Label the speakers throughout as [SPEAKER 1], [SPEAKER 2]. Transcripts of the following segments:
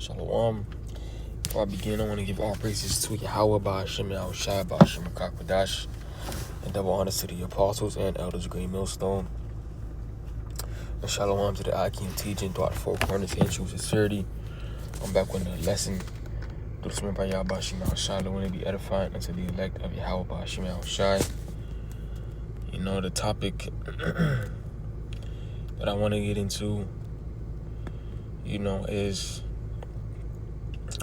[SPEAKER 1] Shalom. Before I begin, I want to give all praises to Yahweh, Ba'ashem, Yahushua, Ba'ashem, Kakadash, and double honors to the apostles and elders of Great Millstone. And shalom to the Akim teaching throughout the four corners and true sincerity. I'm back with another lesson. Do this by Yahweh, Ba'ashem, Yahushua, want to be edifying unto the elect of Yahweh, Ba'ashem, Yahushua. You know, the topic that I want to get into, is...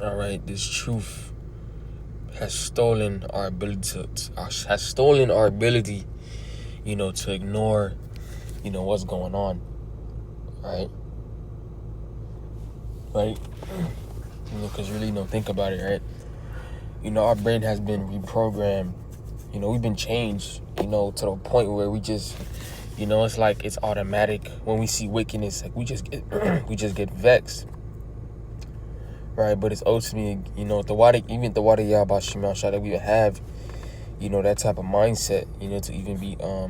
[SPEAKER 1] All right, this truth has stolen our ability to ignore, what's going on, right? Because really, think about it, right? Our brain has been reprogrammed. We've been changed, to the point where we just, it's like it's automatic. When we see wickedness, like we just get vexed. Right, but it's ultimately, the water Yahweh Shema Shah that we have, that type of mindset, to even be, to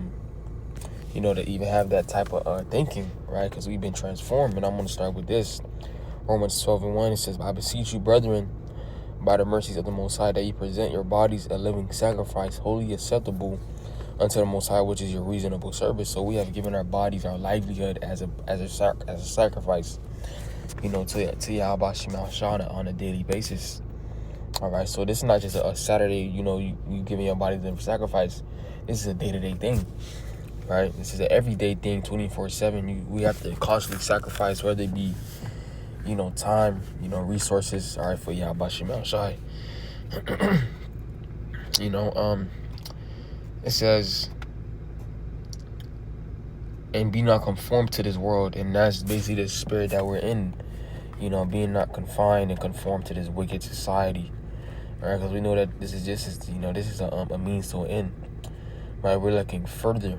[SPEAKER 1] even have that type of thinking, right? Because we've been transformed. And I'm going to start with this. Romans 12:1, it says, I beseech you, brethren, by the mercies of the Most High, that you present your bodies a living sacrifice, wholly acceptable unto the Most High, which is your reasonable service. So we have given our bodies, our livelihood as a sacrifice, to Yahweh Shema Shah on a daily basis. All right, so this is not just a Saturday, you giving your body the sacrifice. This is a day-to-day thing, right? This is an everyday thing, 24/7. We have to constantly sacrifice, whether it be, time, resources, all right, for Yahweh Shema Shah. It says, and be not conformed to this world, and that's basically the spirit that we're in, being not confined and conformed to this wicked society, right? Because we know that this is just, this is a means to an end, right? We're looking farther,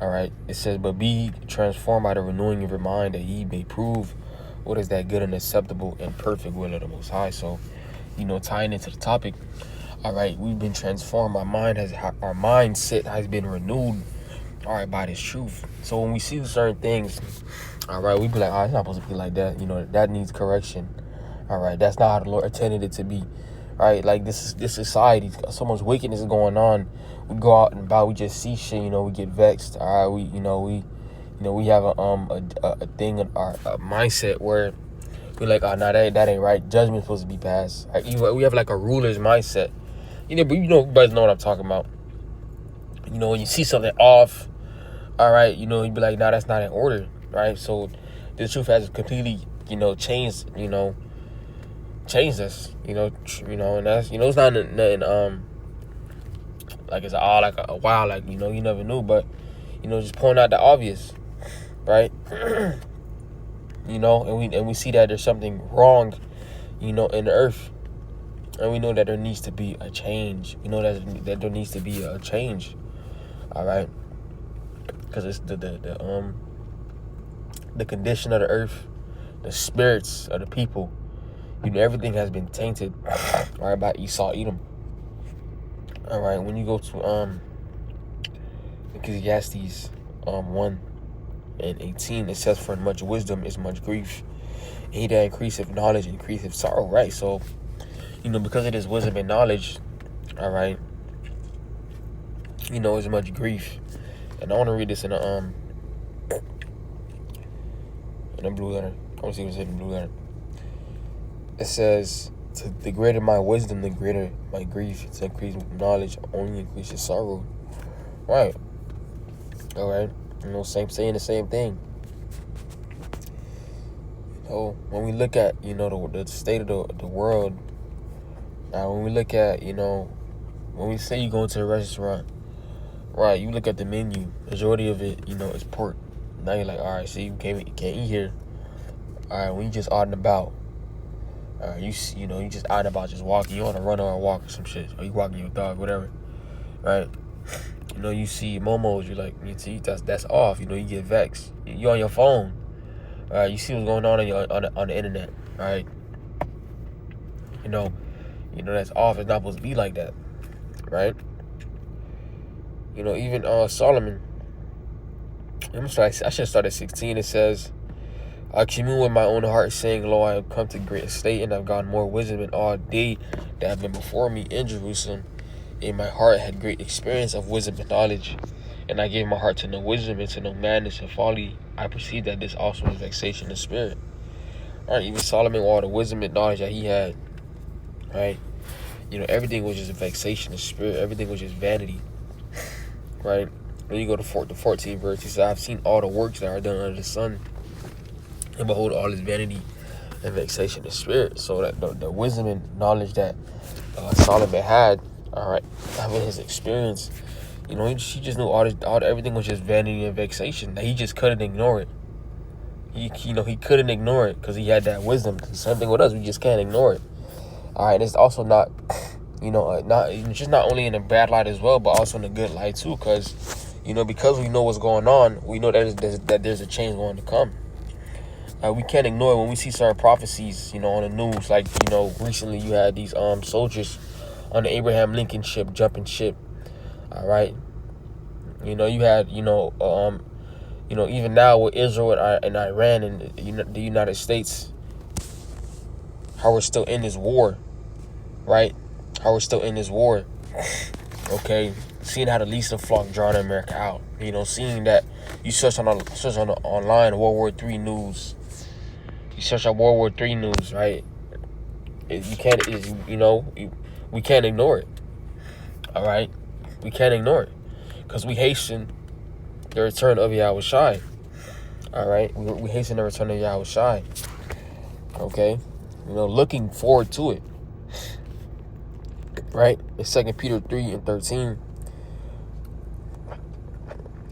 [SPEAKER 1] all right? It says, but be transformed by the renewing of your mind, that ye may prove what is that good and acceptable and perfect will of the Most High. So, tying into the topic, all right, we've been transformed. Our mindset has been renewed, all right, by this truth. So when we see certain things, all right, we be like, it's not supposed to be like that. That needs correction. All right, that's not how the Lord intended it to be. All right, like this society, so much wickedness is going on. We go out and about, we just see shit. We get vexed. All right, we have a thing in our mindset where we're like, oh, no, that ain't right. Judgment's supposed to be passed. Right? We have like a ruler's mindset. But you guys know what I'm talking about. When you see something off, all right, you'd be like, nah, that's not in order, right? So the truth has completely, changed, changed us, and that's, it's not nothing, like it's all like a wow, like, you never knew, but, just point out the obvious, right? And we see that there's something wrong, in the earth, and we know that there needs to be a change. We know that there needs to be a change, all right? Because it's the condition of the earth, the spirits of the people, everything has been tainted, all right, by Esau, Edom. All right, when you go to Ecclesiastes 1:18, it says, for much wisdom is much grief, and he that increaseth knowledge increaseth sorrow, right? So, because of this wisdom and knowledge, all right, is much grief. And I want to read this in a blue letter. I want to see what's in the blue letter. It says, the greater my wisdom, the greater my grief. To increase knowledge only increases sorrow. Right. All right. Saying the same thing. When we look at, the state of the world, when we look at, when we say you go into a restaurant, right, you look at the menu, majority of it, is pork. Now you're like, all right, see, you can't eat here. All right, when you just out and about, you just out and about, just walking, you on a run or a walk or some shit, or you walking your dog, whatever, right? You see momos, you're like, see, that's off. You get vexed. You on your phone, all right? You see what's going on on the internet, right? That's off. It's not supposed to be like that, right? Even Solomon. I should start at 16. It says, I commune with my own heart, saying, Lo, I have come to great estate, and I've gotten more wisdom in all day that have been before me in Jerusalem. In my heart had great experience of wisdom and knowledge, and I gave my heart to know wisdom and to know madness and folly. I perceived that this also was vexation of spirit. All right, even Solomon, all the wisdom and knowledge that he had, right? Everything was just a vexation of spirit. Everything was just vanity, right? When you go to the 14th verse, he said, I've seen all the works that are done under the sun, and behold, all is vanity and vexation of spirit. So that the wisdom and knowledge that Solomon had, all right, having his experience, he just knew everything was just vanity and vexation. That he just couldn't ignore it. He couldn't ignore it because he had that wisdom. The same thing with us, we just can't ignore it. All right, it's also not, just not only in a bad light as well, but also in a good light too. Because, because we know what's going on, we know that there's a change going to come. We can't ignore it when we see certain prophecies, on the news. Like, recently you had these soldiers on the Abraham Lincoln ship, jumping ship. All right. You had, even now with Israel and Iran and the United States, how we're still in this war, right? How we're still in this war. Okay. Seeing how the least of flock drawing America out. Seeing that you search on online World War III news. You search on World War III news, right? You can't, we can't ignore it. All right? We can't ignore it. Because we hasten the return of Yahushai. All right? We hasten the return of Yahushai. Okay? Looking forward to it. Right? In 2 Peter 3:13.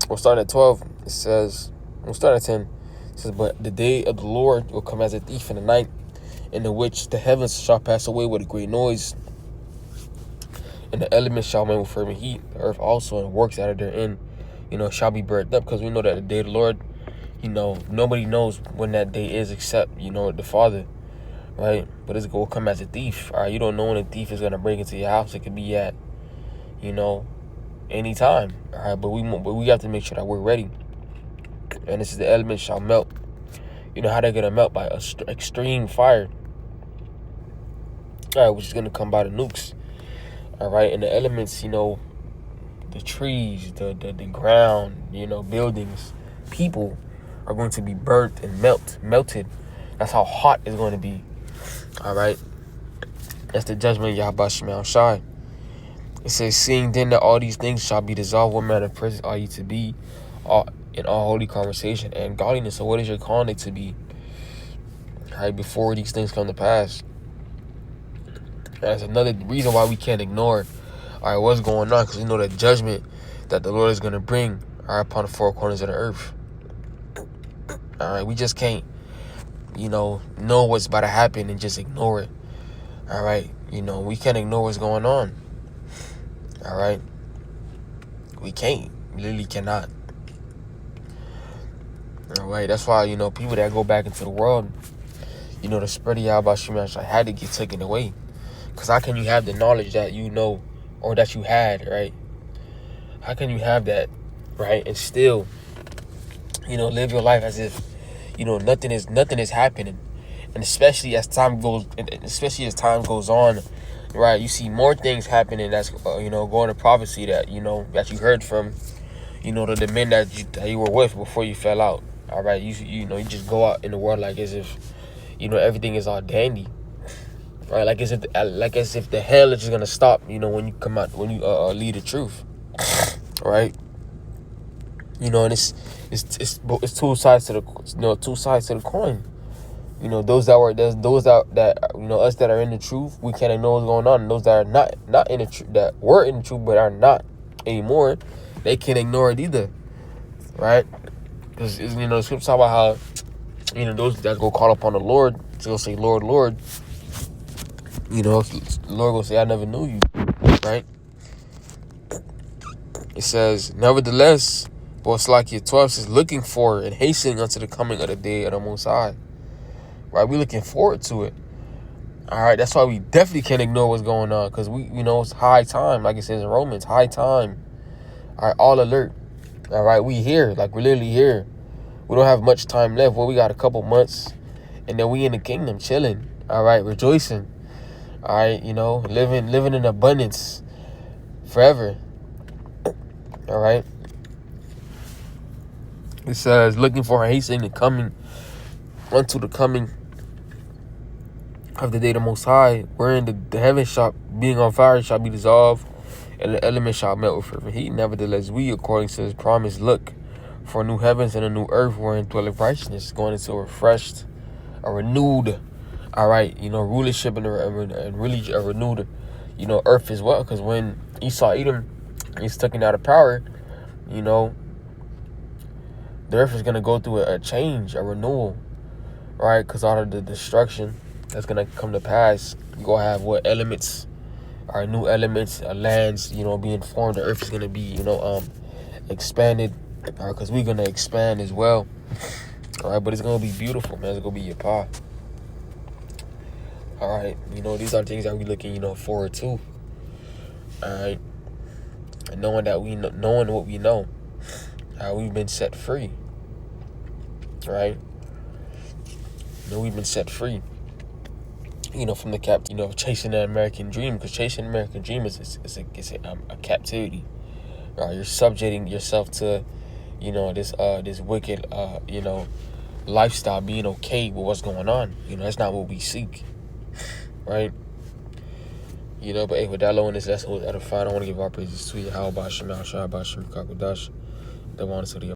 [SPEAKER 1] We'll start at 12. It says, we'll start at 10. It says, but the day of the Lord will come as a thief in the night, in the which the heavens shall pass away with a great noise, and the elements shall melt with fervent heat. The earth also and the works that are therein, shall be burned up. Because we know that the day of the Lord, nobody knows when that day is except, the Father, right? But it's going to come as a thief. All right, you don't know when a thief is going to break into your house. It could be at, any time. All right, but we have to make sure that we're ready. And this is the elements shall melt. How they're going to melt? By extreme fire. All right, which is going to come by the nukes. All right, and the elements, the trees, the ground, buildings, people are going to be burnt and melted. That's how hot it's going to be. All right. That's the judgment of Yahweh Shemel Shai. It says, seeing then that all these things shall be dissolved, what manner of presence are you to be in all holy conversation and godliness? So what is your conduct to be? All right, before these things come to pass. That's another reason why we can't ignore, all right, what's going on, because we know the judgment that the Lord is going to bring, all right, upon the four corners of the earth. All right, we just can't, know what's about to happen and just ignore it. All right, we can't ignore what's going on. All right, we can't, we literally cannot. All right, that's why, people that go back into the world, the spirit of Yahweh Shemel had to get taken away. Because how can you have the knowledge that or that you had, right? How can you have that, right? And still, live your life as if, nothing is happening. And especially as time goes on, right? You see more things happening that's, going to prophecy that, that you heard from, the men that you were with before you fell out. All right, you just go out in the world like as if, everything is all dandy. Right, like as if the hell is just gonna stop, when you come out, when you lead the truth, right? And it's two sides to the coin. Those that us that are in the truth, we can't know what's going on. And those that are not in the truth, that were in the truth but are not anymore, they can't ignore it either, right? Because the scripture talk about how those that go call upon the Lord, they'll say, Lord, Lord. The Lord will say, I never knew you, right? It says, nevertheless, Salakia 12 says, looking for and hastening unto the coming of the day of the Most High. Right? We're looking forward to it. All right? That's why we definitely can't ignore what's going on, because it's high time, like it says in Romans, high time. All right? All alert. All right? We here. Like, we're literally here. We don't have much time left. Well, we got a couple months, and then we in the kingdom chilling. All right, rejoicing. All right, you know, living in abundance forever. All right. It says, looking for hastening and coming unto the coming of the day of the Most High, wherein the heaven shall, being on fire, shall be dissolved, and the elements shall melt with fervent heat. Nevertheless, we, according to his promise, look for new heavens and a new earth, wherein dwelleth righteousness, going into a refreshed, a renewed, all right, you know, rulership and really a renewed, you know, earth as well. Because when Esau Edom is taken out of power, you know, the earth is going to go through a change, a renewal, right? Because out of the destruction that's going to come to pass, you're going to have what elements, our new elements, lands, you know, being formed. The earth is going to be, you know, expanded, because we're going to expand as well, all right? But it's going to be beautiful, man. It's going to be your path, all right? You know, these are things that we're looking, you know, forward to, all right? And knowing that knowing what we know, how we've been set free, right? You know, we've been set free, you know, from the chasing the American dream. Because chasing the American dream is a captivity, right? You're subjecting yourself to, you know, this wicked, you know, lifestyle, being okay with what's going on. You know, that's not what we seek, right? You know, but hey, with that low in this, that's what edifying. I want to give our praises to you. How about Shema, Shah, Bashim, Kakodash, the one to the